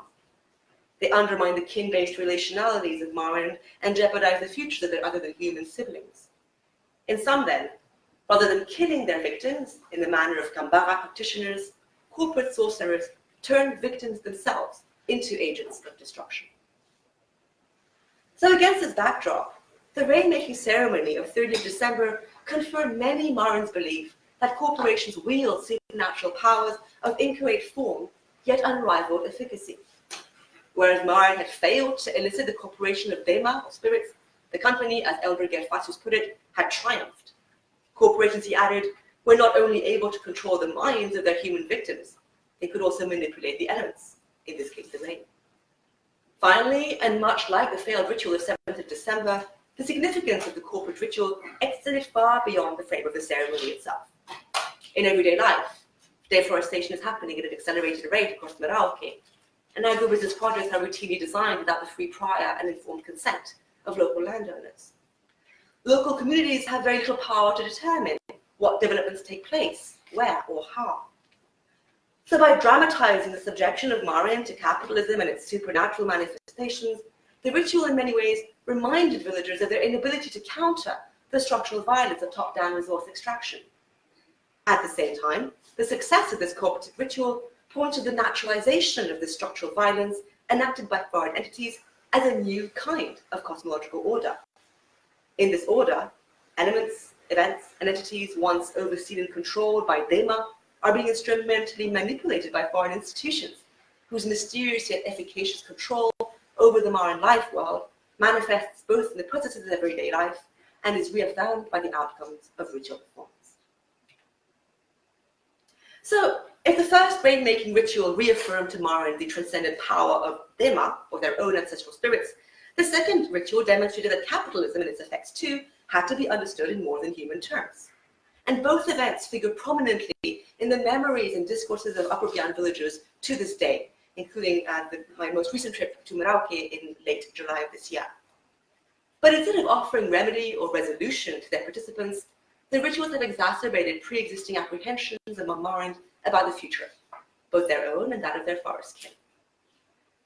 They undermine the kin-based relationalities of Marind and jeopardize the futures of their other than human siblings. In sum then, rather than killing their victims in the manner of Kumbhaka practitioners, corporate sorcerers turn victims themselves into agents of destruction. So against this backdrop, the rainmaking ceremony of 30th December confirmed many Marins' belief that corporations wield supernatural powers of inchoate form, yet unrivaled efficacy. Whereas Marin had failed to elicit the corporation of Dema, or spirits, the company, as Elder Gervasius put it, had triumphed. Corporations, he added, were not only able to control the minds of their human victims, they could also manipulate the elements, in this case the rain. Finally, and much like the failed ritual of 7th of December, the significance of the corporate ritual extended far beyond the frame of the ceremony itself. In everyday life, deforestation is happening at an accelerated rate across Merauke, and agribusiness projects are routinely designed without the free, prior, and informed consent of local landowners. Local communities have very little power to determine what developments take place, where, or how. So by dramatizing the subjection of Marin to capitalism and its supernatural manifestations, the ritual in many ways reminded villagers of their inability to counter the structural violence of top-down resource extraction. At the same time, the success of this cooperative ritual points to the naturalization of this structural violence enacted by foreign entities as a new kind of cosmological order. In this order, elements, events, and entities once overseen and controlled by Dema are being instrumentally manipulated by foreign institutions, whose mysterious yet efficacious control over the Marin life world manifests both in the processes of everyday life and is reaffirmed by the outcomes of ritual performance. So, if the first rain-making ritual reaffirmed to Marin the transcendent power of Dema, or their own ancestral spirits, the second ritual demonstrated that capitalism and its effects too had to be understood in more than human terms. and both events figure prominently in the memories and discourses of Upper Bian villagers to this day, including my most recent trip to Merauke in late July of this year. But instead of offering remedy or resolution to their participants, the rituals have exacerbated pre-existing apprehensions among Marin about the future, both their own and that of their forest kin.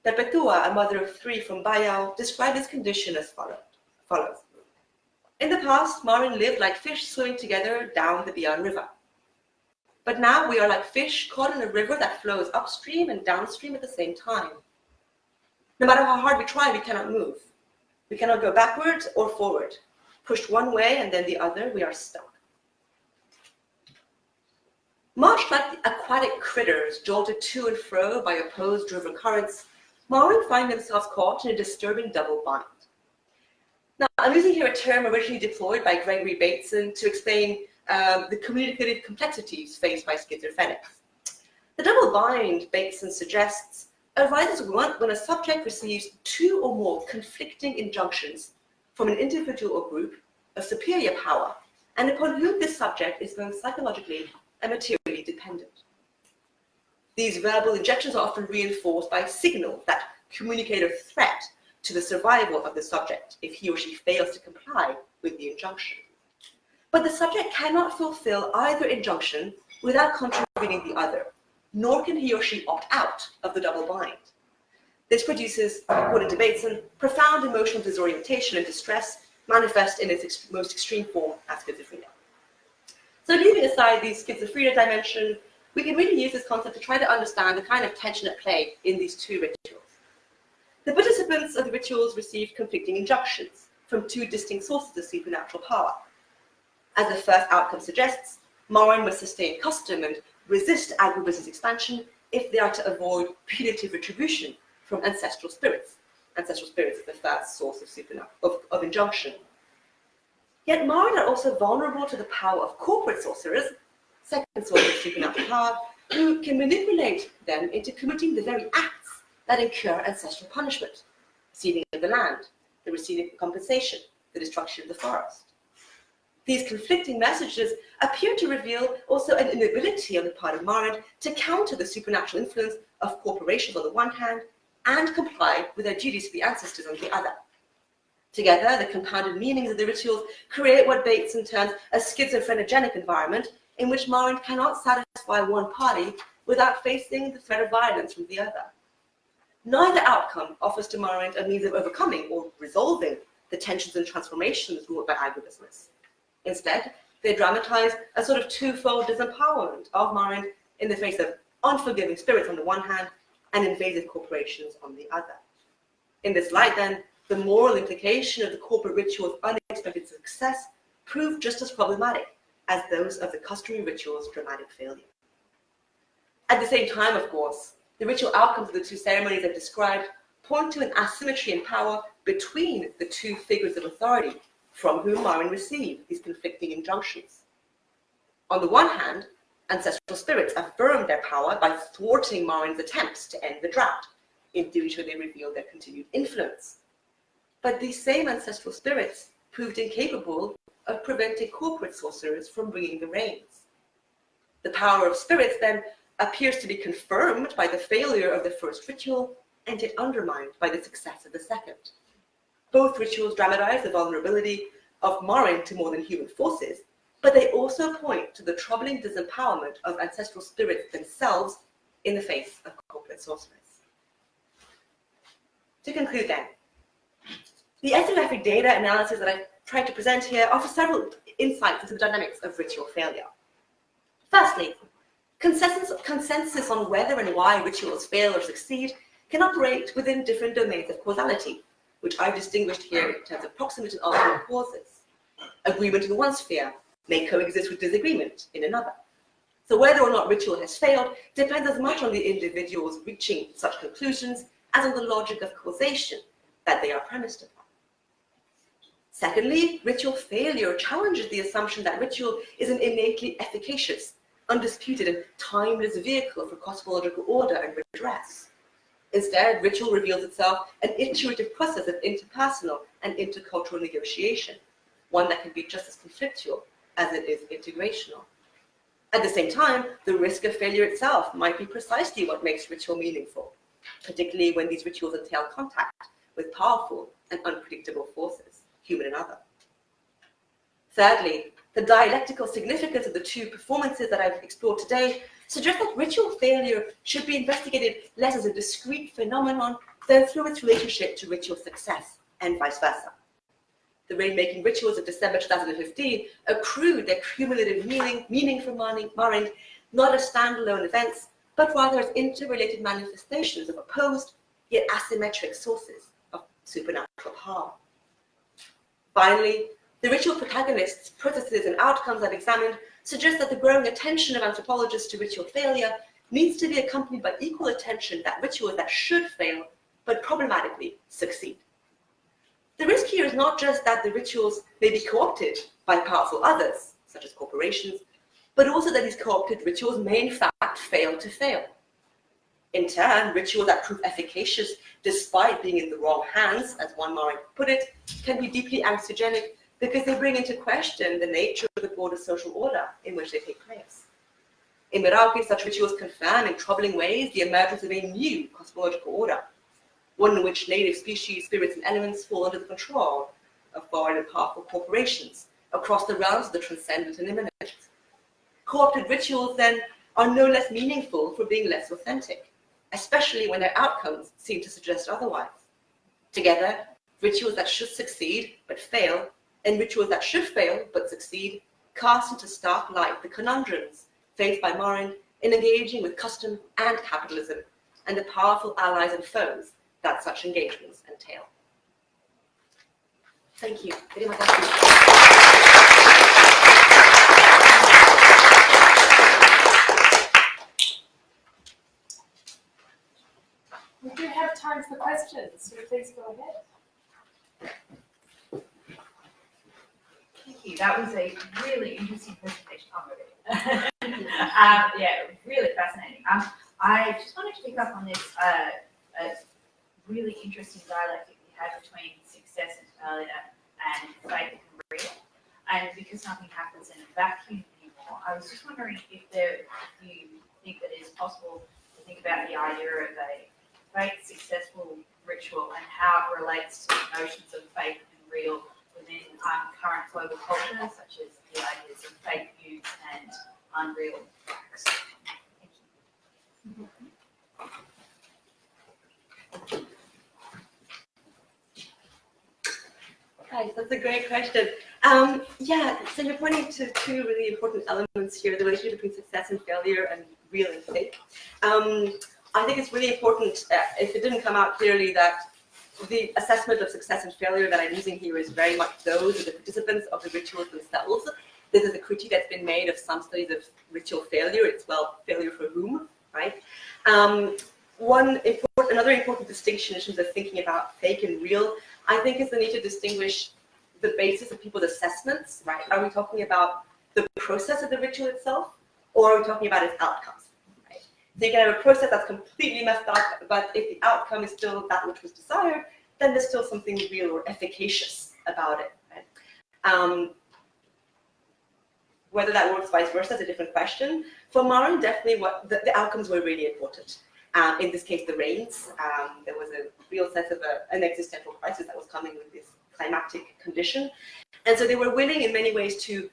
The Petua, a mother of 3 from Bayao, described this condition as follows. In the past, Marin lived like fish swimming together down the Bian River. But now we are like fish caught in a river that flows upstream and downstream at the same time. No matter how hard we try, we cannot move. We cannot go backwards or forward. Pushed one way and then the other, we are stuck. Much like the aquatic critters jolted to and fro by opposed river currents, Marin find themselves caught in a disturbing double bind. Now, I'm using here a term originally deployed by Gregory Bateson to explain the communicative complexities faced by schizophrenics. The double bind, Bateson suggests, arises when a subject receives 2 or more conflicting injunctions from an individual or group of superior power, and upon whom this subject is both psychologically and materially dependent. These verbal injections are often reinforced by signals that communicate a threat to the survival of the subject if he or she fails to comply with the injunction. But the subject cannot fulfill either injunction without contravening the other, nor can he or she opt out of the double bind. This produces, according to Bateson, profound emotional disorientation and distress manifest in its most extreme form as schizophrenia. So leaving aside the schizophrenia dimension, we can really use this concept to try to understand the kind of tension at play in these 2 rituals. The participants of the rituals received conflicting injunctions from 2 distinct sources of supernatural power. As the first outcome suggests, Marin must sustain custom and resist agribusiness expansion if they are to avoid punitive retribution from ancestral spirits. Ancestral spirits is the first source of injunction. Yet Marin are also vulnerable to the power of corporate sorcerers, second source of supernatural power, who can manipulate them into committing the very acts that incur ancestral punishment: seeding of the land, the receiving of compensation, the destruction of the forest. These conflicting messages appear to reveal also an inability on the part of Marin to counter the supernatural influence of corporations on the one hand and comply with their duties to the ancestors on the other. Together, the compounded meanings of the rituals create what Bateson terms a schizophrenogenic environment in which Marin cannot satisfy one party without facing the threat of violence from the other. Neither outcome offers to Marin a means of overcoming or resolving the tensions and transformations wrought by agribusiness. Instead, they dramatize a sort of twofold disempowerment of Marin in the face of unforgiving spirits on the one hand and invasive corporations on the other. In this light, then, the moral implication of the corporate ritual's unexpected success proved just as problematic as those of the customary ritual's dramatic failure. At the same time, of course, the ritual outcomes of the 2 ceremonies I've described point to an asymmetry in power between the 2 figures of authority from whom Marin received these conflicting injunctions. On the one hand, ancestral spirits affirmed their power by thwarting Marin's attempts to end the drought, in doing so they revealed their continued influence. But these same ancestral spirits proved incapable of preventing corporate sorcerers from bringing the rains. The power of spirits then appears to be confirmed by the failure of the first ritual and yet undermined by the success of the second. Both rituals dramatize the vulnerability of Marin to more than human forces, but they also point to the troubling disempowerment of ancestral spirits themselves in the face of corporate sorcerers. To conclude then, the ethnographic data analysis that I've tried to present here offers several insights into the dynamics of ritual failure. Firstly, consensus on whether and why rituals fail or succeed can operate within different domains of causality, which I've distinguished here in terms of proximate and ultimate causes. Agreement in one sphere may coexist with disagreement in another. So whether or not ritual has failed depends as much on the individuals reaching such conclusions as on the logic of causation that they are premised upon. Secondly, ritual failure challenges the assumption that ritual is an innately efficacious, undisputed, and timeless vehicle for cosmological order and redress. Instead, ritual reveals itself an iterative process of interpersonal and intercultural negotiation, one that can be just as conflictual as it is integrational. At the same time, the risk of failure itself might be precisely what makes ritual meaningful, particularly when these rituals entail contact with powerful and unpredictable forces, human and other. Thirdly, the dialectical significance of the two performances that I've explored today suggests that ritual failure should be investigated less as a discrete phenomenon than through its relationship to ritual success, and vice versa. The rainmaking rituals of December 2015 accrued their cumulative meaning for Marind not as standalone events, but rather as interrelated manifestations of opposed yet asymmetric sources of supernatural power. Finally, the ritual protagonists, processes, and outcomes I've examined suggest that the growing attention of anthropologists to ritual failure needs to be accompanied by equal attention that rituals that should fail, but problematically succeed. The risk here is not just that the rituals may be co-opted by powerful others, such as corporations, but also that these co-opted rituals may in fact fail to fail. In turn, rituals that prove efficacious despite being in the wrong hands, as one might put it, can be deeply anxiogenic because they bring into question the nature of the broader social order in which they take place. In Merauke, such rituals confirm in troubling ways the emergence of a new cosmological order, one in which native species, spirits, and elements fall under the control of foreign and powerful corporations across the realms of the transcendent and immanent. Co-opted rituals, then, are no less meaningful for being less authentic, especially when their outcomes seem to suggest otherwise. Together, rituals that should succeed but fail, and rituals that should fail but succeed, cast into stark light the conundrums faced by Marind in engaging with custom and capitalism, and the powerful allies and foes that such engagements entail. Thank you. Terima kasih. We do have time for questions, so please go ahead. Thank you. That was a really interesting presentation. Yeah, really fascinating. I just wanted to pick up on this a really interesting dialectic you had between success and failure and fake and real. And because nothing happens in a vacuum anymore, I was just wondering if you think that it is possible to think about the idea of a fake successful ritual and how it relates to notions of fake and real within current global culture, such as the ideas of fake news and unreal facts. Thank you. Right, that's a great question. Yeah, so you're pointing to two really important elements here, the relationship between success and failure and real and fake. I think it's really important, if it didn't come out clearly, that the assessment of success and failure that I'm using here is very much those of the participants of the rituals themselves. This is a critique that's been made of some studies of ritual failure. It's, well, failure for whom, right? Another important distinction in terms of thinking about fake and real, I think, is the need to distinguish the basis of people's assessments, right? Are we talking about the process of the ritual itself, or are we talking about its outcomes, right? So you can have a process that's completely messed up, but if the outcome is still that which was desired, then there's still something real or efficacious about it, right? Whether that works vice versa is a different question. For Marind, definitely the outcomes were really important. In this case, the rains. There was a real sense of an existential crisis that was coming with this climactic condition. And so they were willing in many ways to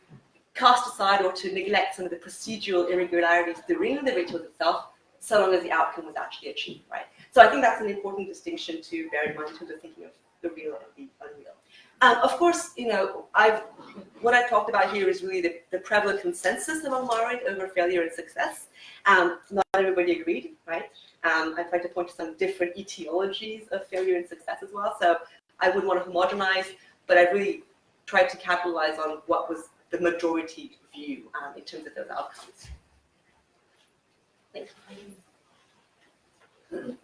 cast aside or to neglect some of the procedural irregularities during the ritual itself, so long as the outcome was actually achieved, right? So I think that's an important distinction to bear in mind in terms of thinking of the real and the unreal. Of course, what I've talked about here is really the prevalent consensus among Marind over failure and success. Not everybody agreed, right? I tried to point to some different etiologies of failure and success as well. So I wouldn't want to homogenize, but I really tried to capitalize on what was the majority view in terms of those outcomes. Thank you.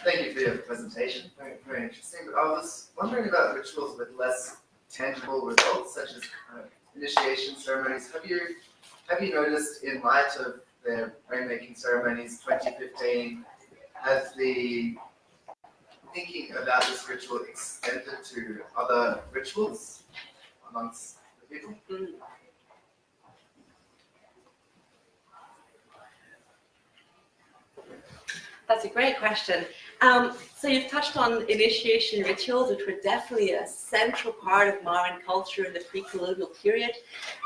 Thank you for your presentation. Very, very interesting. But I was wondering about rituals with less tangible results, such as initiation ceremonies. Have you noticed, in light of the rainmaking ceremonies 2015, has the thinking about this ritual extended to other rituals amongst the people? That's a great question. So you've touched on initiation rituals, which were definitely a central part of Maoran culture in the pre-colonial period.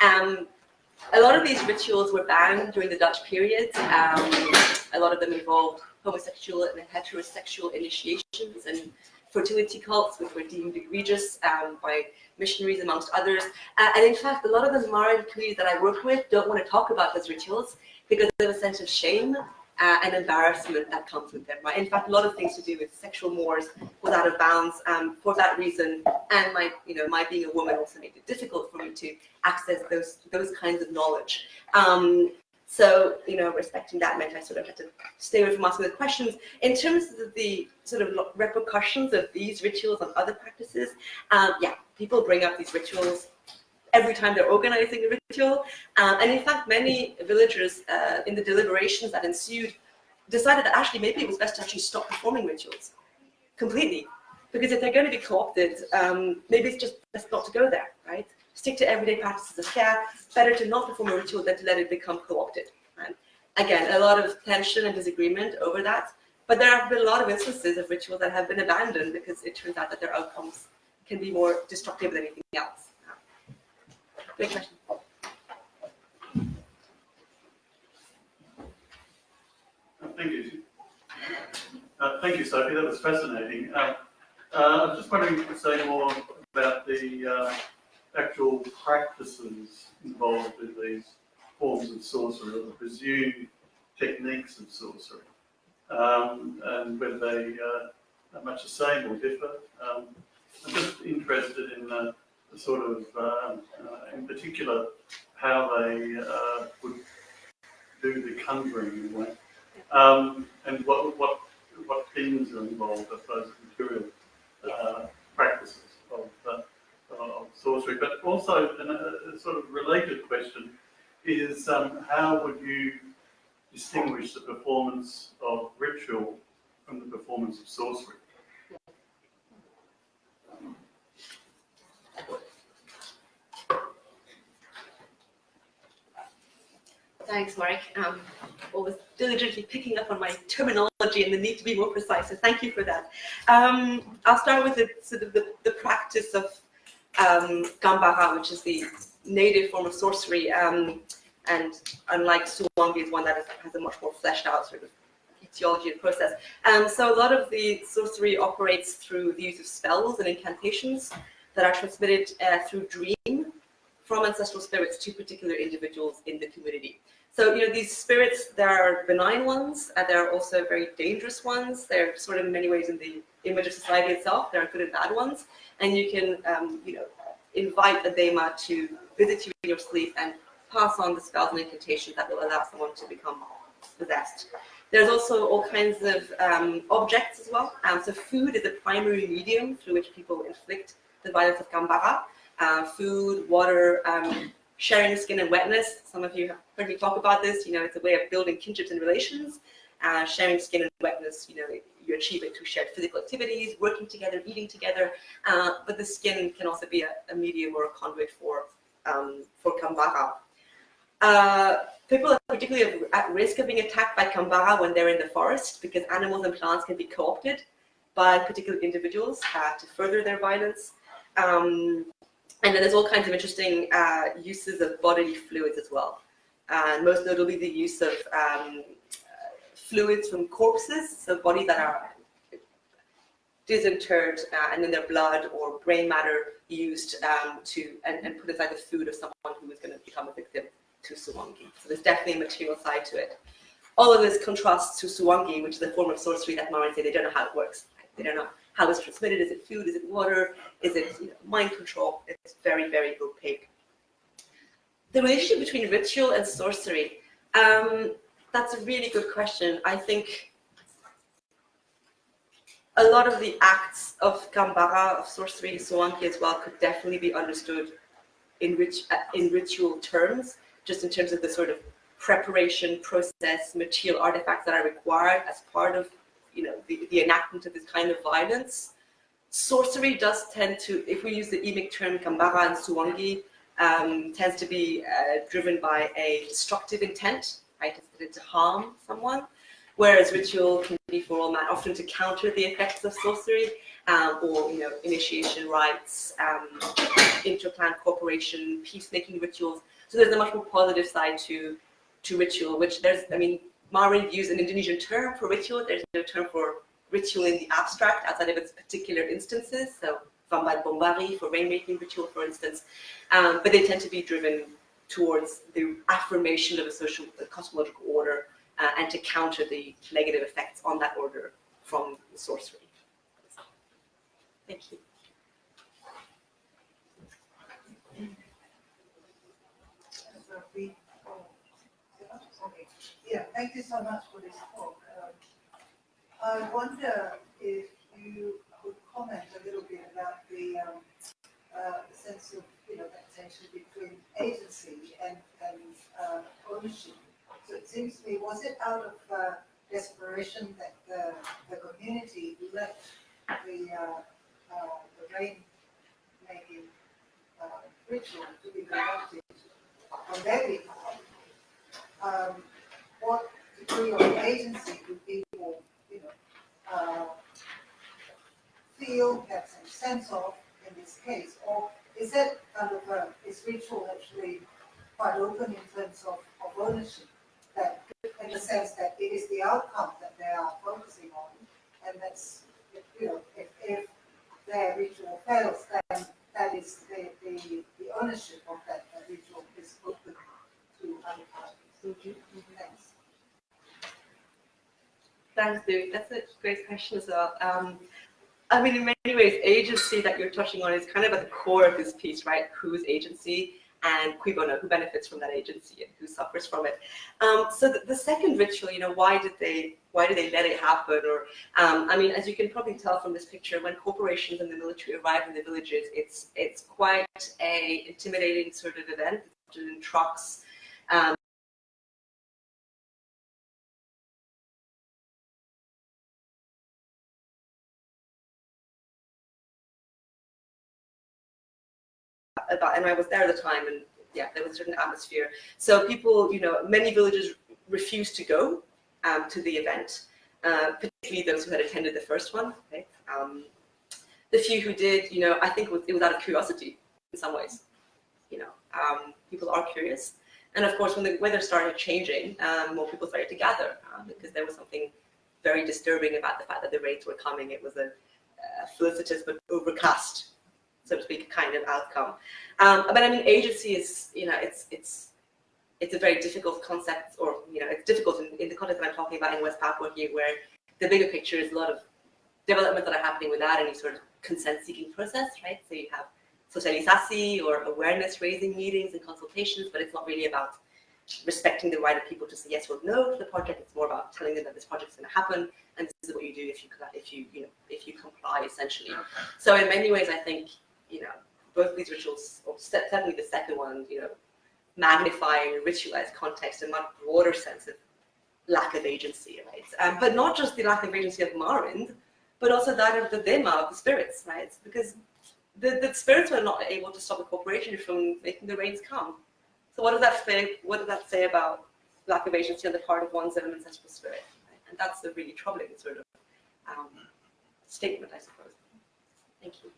A lot of these rituals were banned during the Dutch period. A lot of them involved homosexual and heterosexual initiations and fertility cults, which were deemed egregious by missionaries, amongst others. And in fact, a lot of the Maoran communities that I work with don't want to talk about those rituals because they have a sense of shame and embarrassment that comes with them, right? In fact, a lot of things to do with sexual mores was out of bounds for that reason, and my being a woman also made it difficult for me to access those kinds of knowledge. So, respecting that meant I sort of had to stay away from asking the questions. In terms of the sort of repercussions of these rituals on other practices, people bring up these rituals every time they're organizing a ritual. And in fact, many villagers in the deliberations that ensued decided that actually maybe it was best to actually stop performing rituals completely. Because if they're going to be co-opted, maybe it's just best not to go there, right? Stick to everyday practices of care. Better to not perform a ritual than to let it become co-opted. Right? Again, a lot of tension and disagreement over that. But there have been a lot of instances of rituals that have been abandoned because it turns out that their outcomes can be more destructive than anything else. Great question. Thank you. Thank you, Sophie. That was fascinating. I was just wondering if you could say more about the actual practices involved in these forms of sorcery, or the presumed techniques of sorcery, and whether they are much the same or differ. I'm just interested in sort of, in particular, how they would do the conjuring in a way, and what things are involved, I suppose, material practices of sorcery. But also, a sort of related question is, how would you distinguish the performance of ritual from the performance of sorcery? Thanks, Mark. Always diligently picking up on my terminology and the need to be more precise, so thank you for that. I'll start with the practice of Kumbhaka, which is the native form of sorcery, and unlike Suwangi, is one that has a much more fleshed out sort of etiology and process. So a lot of the sorcery operates through the use of spells and incantations that are transmitted through dream from ancestral spirits to particular individuals in the community. So, these spirits, there are benign ones, and there are also very dangerous ones. They're sort of in many ways in the image of society itself. There are good and bad ones. And you can, invite a Dema to visit you in your sleep and pass on the spells and incantations that will allow someone to become possessed. There's also all kinds of objects as well. So food is the primary medium through which people inflict the violence of Kumbhaka. Food, water, sharing skin and wetness. Some of you have heard me talk about this. It's a way of building kinships and relations. Sharing skin and wetness, you achieve it through shared physical activities, working together, eating together. But the skin can also be a medium or a conduit for Kumbhaka. People are particularly at risk of being attacked by Kumbhaka when they're in the forest, because animals and plants can be co-opted by particular individuals to further their violence. And then there's all kinds of interesting uses of bodily fluids as well. Most notably the use of fluids from corpses, so bodies that are disinterred and then their blood or brain matter used and put inside the food of someone who is going to become a victim to Suwangi. So there's definitely a material side to it. All of this contrasts to Suwangi, which is a form of sorcery that Maoris say they don't know how it works. They don't know how it's transmitted. Is it food? Is it water? Is it mind control? It's very, very opaque. The relationship between ritual and sorcery, that's a really good question. I think a lot of the acts of Kumbhaka, of sorcery, Suwangi as well, could definitely be understood in ritual terms, just in terms of the sort of preparation process, material artifacts that are required as part of the enactment of this kind of violence. Sorcery does tend to, if we use the emic term Kumbhaka and Suwangi, tends to be driven by a destructive intent, right? It's to harm someone, whereas ritual can be for all man, often to counter the effects of sorcery, or initiation rites, interclan cooperation, peacemaking rituals. So there's a much more positive side to ritual, which Marin used an Indonesian term for ritual. There's no term for ritual in the abstract outside of its particular instances. So Vambat Bombari for rainmaking ritual, for instance. But they tend to be driven towards the affirmation of a cosmological order, and to counter the negative effects on that order from sorcery. Thank you. Yeah, thank you so much for this talk. I wonder if you could comment a little bit about the sense of that tension between agency and ownership. So it seems to me, was it out of desperation that the community left the rain-making ritual to be conducted on their behalf? What degree of agency do people, feel, have some sense of in this case? Or is that kind of is ritual actually quite open in terms of ownership? That, in the sense that it is the outcome that they are focusing on, and that's, if their ritual fails, then that is the ownership of that ritual is open to other parties. Thanks. Thanks, David. That's a great question as well. In many ways, agency that you're touching on is kind of at the core of this piece, right? Whose agency and cui bono, who benefits from that agency and who suffers from it. So the second ritual, why did they let it happen? Or, as you can probably tell from this picture, when corporations and the military arrive in the villages, it's quite a intimidating sort of event. It's in trucks. And I was there at the time, and yeah, there was a certain atmosphere. So people, many villages refused to go to the event, particularly those who had attended the first one. Okay? The few who did, I think it was out of curiosity in some ways. People are curious, and of course, when the weather started changing, more people started to gather because there was something very disturbing about the fact that the rains were coming. It was a felicitous but overcast, so to speak, kind of outcome. Agency is, it's a very difficult concept, or, it's difficult in the context that I'm talking about in West Papua here, where the bigger picture is a lot of developments that are happening without any sort of consent-seeking process, right? So you have socialisasi or awareness-raising meetings and consultations, but it's not really about respecting the right of people to say yes or no to the project. It's more about telling them that this project is going to happen, and this is what you do if you comply, essentially. So in many ways, I think, both these rituals, or certainly the second one, magnify and ritualize context in a much broader sense of lack of agency, right? But not just the lack of agency of Marind, but also that of the Dema, of the spirits, right? Because the spirits were not able to stop the corporation from making the rains come. So what does that say? What does that say about lack of agency on the part of one's own ancestral spirit? Right? And that's a really troubling sort of statement, I suppose. Thank you.